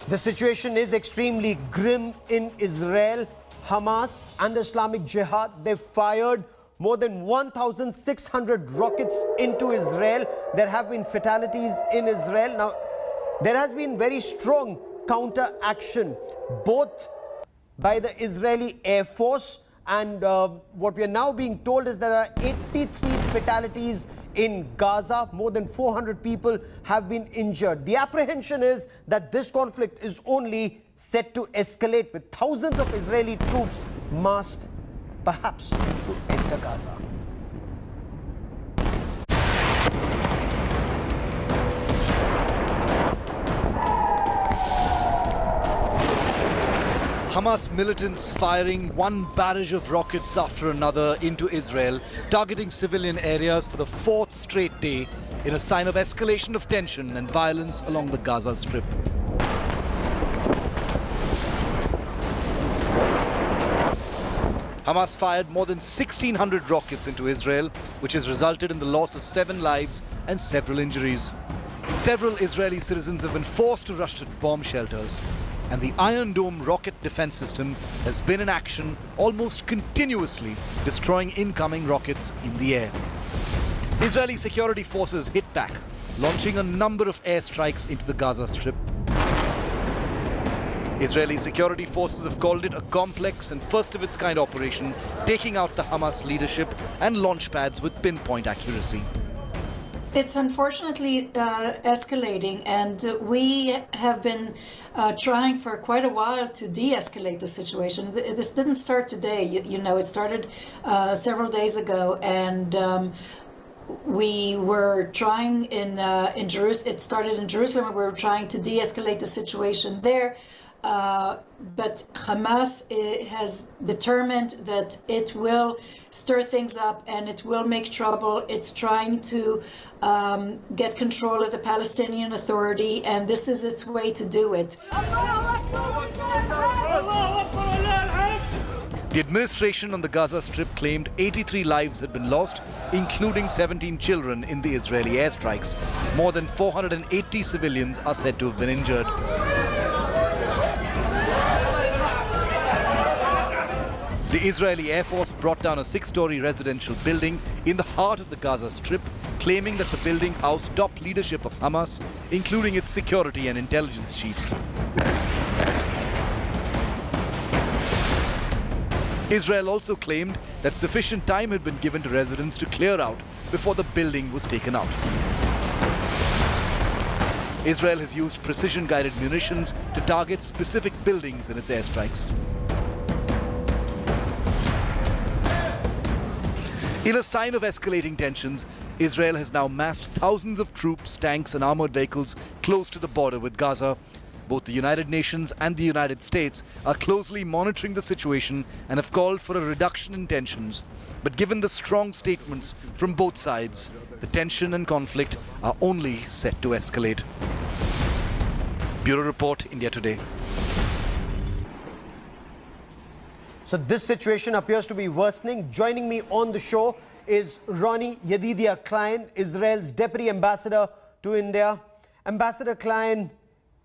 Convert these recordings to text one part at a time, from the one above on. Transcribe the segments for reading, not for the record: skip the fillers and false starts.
The situation is extremely grim in Israel. Hamas and the Islamic Jihad, they fired more than 1,600 rockets into Israel. There have been fatalities in Israel. Now, there has been very strong counter-action, both by the Israeli Air Force, and what we are now being told is there are 83 fatalities in Gaza. More than 400 people have been injured. The apprehension is that this conflict is only set to escalate, with thousands of Israeli troops massed, perhaps, to enter Gaza. Hamas militants firing one barrage of rockets after another into Israel, targeting civilian areas for the fourth straight day in a sign of escalation of tension and violence along the Gaza Strip. Hamas fired more than 1,600 rockets into Israel, which has resulted in the loss of 7 lives and several injuries. Several Israeli citizens have been forced to rush to bomb shelters, and the Iron Dome rocket defense system has been in action almost continuously, destroying incoming rockets in the air. Israeli security forces hit back, launching a number of airstrikes into the Gaza Strip. Israeli security forces have called it a complex and first-of-its-kind operation, taking out the Hamas leadership and launch pads with pinpoint accuracy. It's unfortunately escalating, and we have been trying for quite a while to de-escalate the situation. This didn't start today. You know, it started several days ago, and we were trying in Jerusalem. It started in Jerusalem, and we were trying to de-escalate the situation there. But Hamas has determined that it will stir things up and it will make trouble. It's trying to get control of the Palestinian Authority, and this is its way to do it. The administration on the Gaza Strip claimed 83 lives had been lost, including 17 children in the Israeli airstrikes. More than 480 civilians are said to have been injured. The Israeli Air Force brought down a 6-story residential building in the heart of the Gaza Strip, claiming that the building housed top leadership of Hamas, including its security and intelligence chiefs. Israel also claimed that sufficient time had been given to residents to clear out before the building was taken out. Israel has used precision-guided munitions to target specific buildings in its airstrikes. In a sign of escalating tensions, Israel has now massed thousands of troops, tanks and armored vehicles close to the border with Gaza. Both the United Nations and the United States are closely monitoring the situation and have called for a reduction in tensions. But given the strong statements from both sides, the tension and conflict are only set to escalate. Bureau Report, India Today. So this situation appears to be worsening. Joining me on the show is Ronie Yedidia Clein, Israel's Deputy Ambassador to India. Ambassador Clein,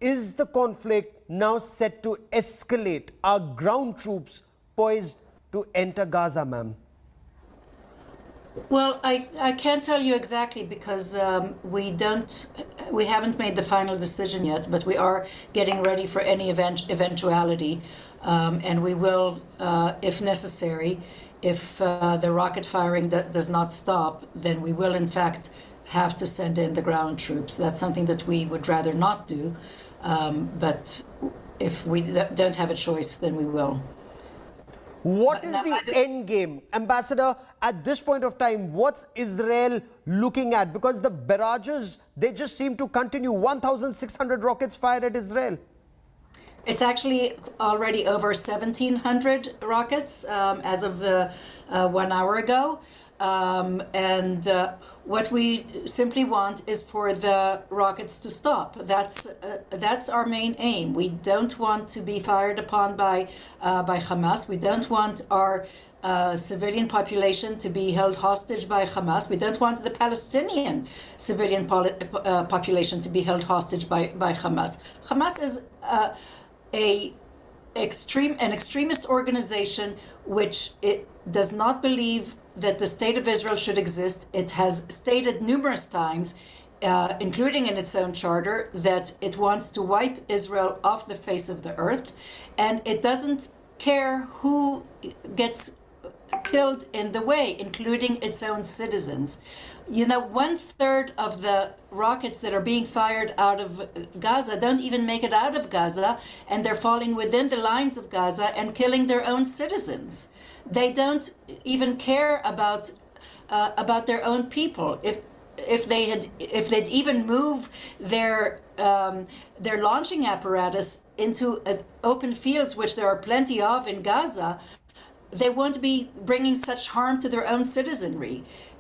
is the conflict now set to escalate? Are ground troops poised to enter Gaza, ma'am? Well, I can't tell you exactly because we haven't made the final decision yet, but we are getting ready for any eventuality. And we will, if necessary, if the rocket firing does not stop, then we will in fact have to send in the ground troops. That's something that we would rather not do, but if we don't have a choice, then we will. What is the end game? Ambassador, at this point of time, what's Israel looking at? Because the barrages, they just seem to continue. 1,600 rockets fired at Israel. It's actually already over 1,700 rockets as of the 1 hour ago. What we simply want is for the rockets to stop. That's our main aim. We don't want to be fired upon by Hamas. We don't want our civilian population to be held hostage by Hamas. We don't want the Palestinian civilian population to be held hostage by Hamas. Hamas is an extremist organization which it does not believe that the state of Israel should exist. It has stated numerous times, including in its own charter, that it wants to wipe Israel off the face of the earth, and it doesn't care who gets killed in the way, including its own citizens. You know, 1/3 of the rockets that are being fired out of Gaza don't even make it out of Gaza, and they're falling within the lines of Gaza and killing their own citizens. They don't even care about their own people. If they'd even move their launching apparatus into open fields, which there are plenty of in Gaza, they won't be bringing such harm to their own citizenry.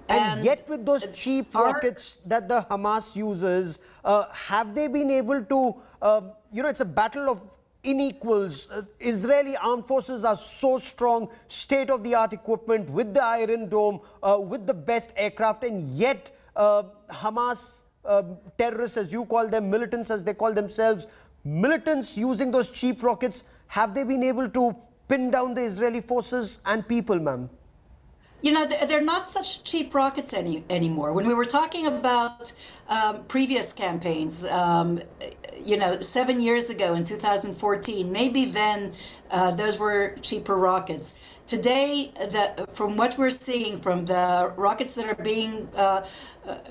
And yet with those cheap rockets that the Hamas uses, have they been able to, it's a battle of unequals. Israeli armed forces are so strong, state-of-the-art equipment with the Iron Dome, with the best aircraft, and yet Hamas terrorists, as you call them, militants as they call themselves, militants using those cheap rockets, have they been able to pin down the Israeli forces and people, ma'am? You know, they're not such cheap rockets anymore. When we were talking about previous campaigns, 7 years ago in 2014, maybe then those were cheaper rockets. Today, from what we're seeing from the rockets that are being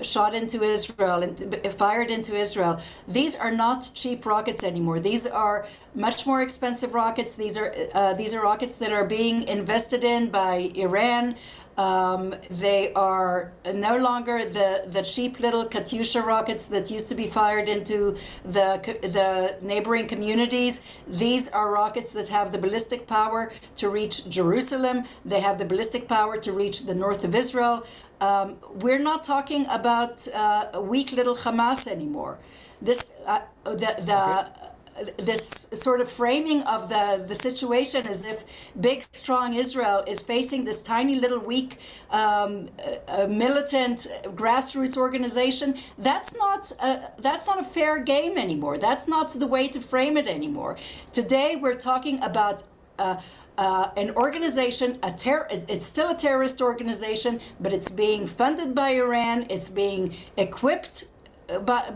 shot into Israel and fired into Israel, these are not cheap rockets anymore. These are much more expensive rockets. These are rockets that are being invested in by Iran. They are no longer the cheap little Katyusha rockets that used to be fired into the neighboring communities. These are rockets that have the ballistic power to reach Jerusalem. They have the ballistic power to reach the north of Israel. We're not talking about weak little Hamas anymore. This sort of framing of the situation as if big, strong Israel is facing this tiny little weak militant grassroots organization, that's not a fair game anymore. That's not the way to frame it anymore. Today we're talking about an organization, it's still a terrorist organization, but it's being funded by Iran, it's being equipped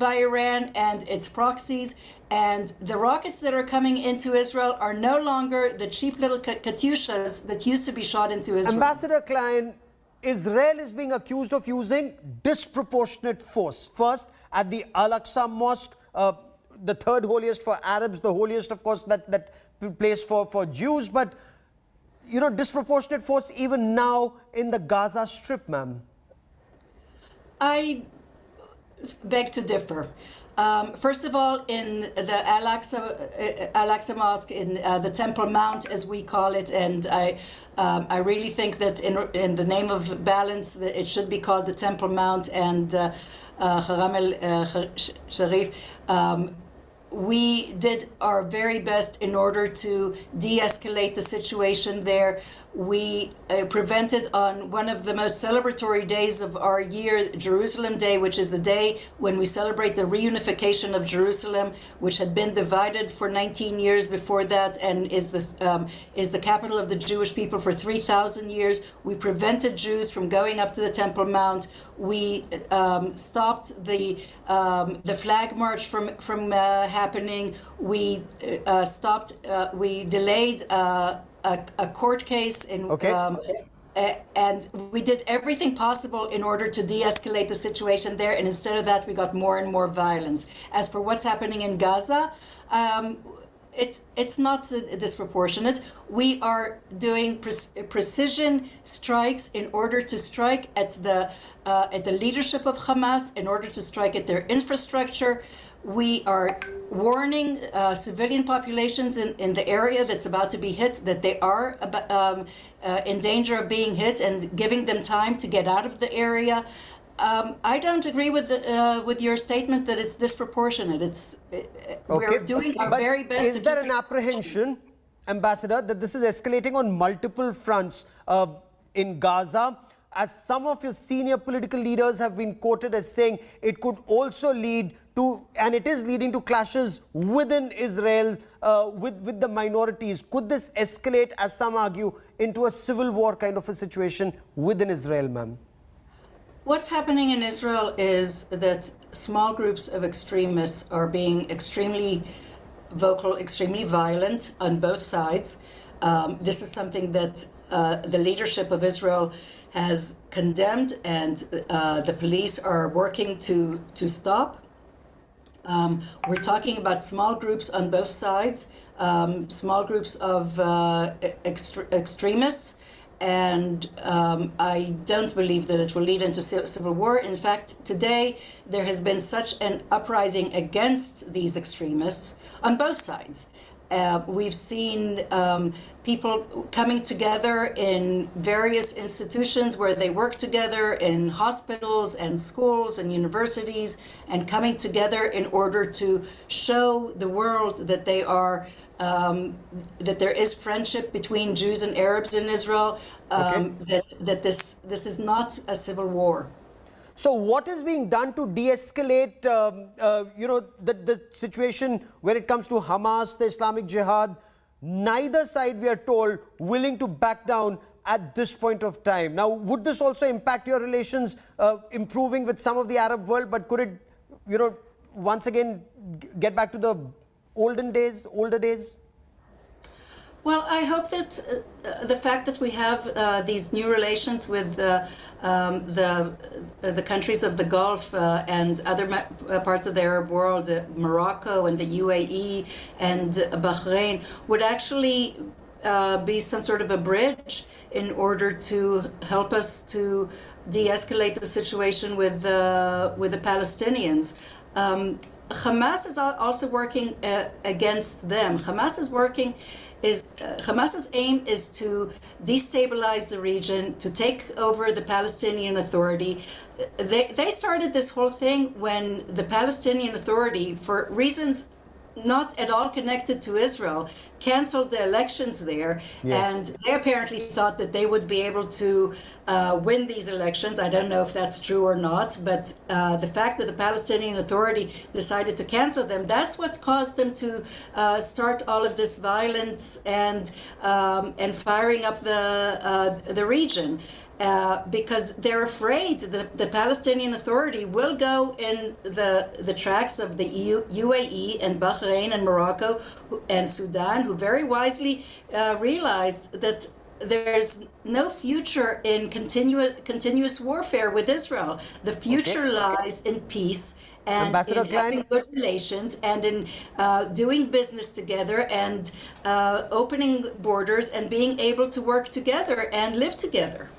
by Iran and its proxies, and the rockets that are coming into Israel are no longer the cheap little Katyushas that used to be shot into Israel. Ambassador Clein, Israel is being accused of using disproportionate force. First, at the Al-Aqsa Mosque, the third holiest for Arabs, the holiest, of course, that place for Jews, but, disproportionate force even now in the Gaza Strip, ma'am. I beg to differ. First of all, in the Al-Aqsa Mosque, in the Temple Mount, as we call it, and I really think that in the name of balance, it should be called the Temple Mount and Haram al-Sharif. We did our very best in order to de-escalate the situation there. We prevented on one of the most celebratory days of our year, Jerusalem Day, which is the day when we celebrate the reunification of Jerusalem, which had been divided for 19 years before that and is the capital of the Jewish people for 3,000 years. We prevented Jews from going up to the Temple Mount. We stopped the flag march from happening. We we delayed a court case and we did everything possible in order to de-escalate the situation there, and instead of that we got more and more violence. As for what's happening in Gaza, it's not disproportionate. We are doing precision strikes in order to strike at the leadership of Hamas, in order to strike at their infrastructure. We are warning civilian populations in the area that's about to be hit that they are in danger of being hit, and giving them time to get out of the area. I don't agree with your statement that it's disproportionate. We're doing our very best. Is there an apprehension Ambassador, that this is escalating on multiple fronts in Gaza, as some of your senior political leaders have been quoted as saying it could also lead to, and it is leading to, clashes within Israel with the minorities. Could this escalate, as some argue, into a civil war kind of a situation within Israel, ma'am? What's happening in Israel is that small groups of extremists are being extremely vocal, extremely violent on both sides. This is something that the leadership of Israel has condemned, and the police are working to stop. We're talking about small groups on both sides, small groups of extremists, and I don't believe that it will lead into civil war. In fact, today there has been such an uprising against these extremists on both sides. We've seen people coming together in various institutions where they work together, in hospitals and schools and universities, and coming together in order to show the world that they are that there is friendship between Jews and Arabs in Israel, that this is not a civil war. So what is being done to de-escalate, the situation when it comes to Hamas, the Islamic Jihad? Neither side, we are told, willing to back down at this point of time. Now, would this also impact your relations improving with some of the Arab world? But could it, once again get back to the older days? Well, I hope that the fact that we have these new relations with the countries of the Gulf and other parts of the Arab world, Morocco and the UAE and Bahrain, would actually be some sort of a bridge in order to help us to de-escalate the situation with the Palestinians. Hamas is also working against them. Hamas's aim is to destabilize the region, to take over the Palestinian Authority. They started this whole thing when the Palestinian Authority, for reasons not at all connected to Israel, canceled the elections there. Yes. And they apparently thought that they would be able to win these elections. I don't know if that's true or not, but the fact that the Palestinian Authority decided to cancel them, that's what caused them to start all of this violence and firing up the region. Because they're afraid that the Palestinian Authority will go in the tracks of the UAE and Bahrain and Morocco and Sudan, who very wisely realized that there's no future in continuous warfare with Israel. The future lies in peace and Ambassador in Clein, having good relations and in doing business together and opening borders and being able to work together and live together.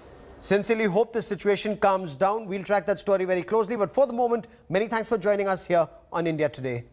Sincerely hope the situation calms down. We'll track that story very closely. But for the moment, many thanks for joining us here on India Today.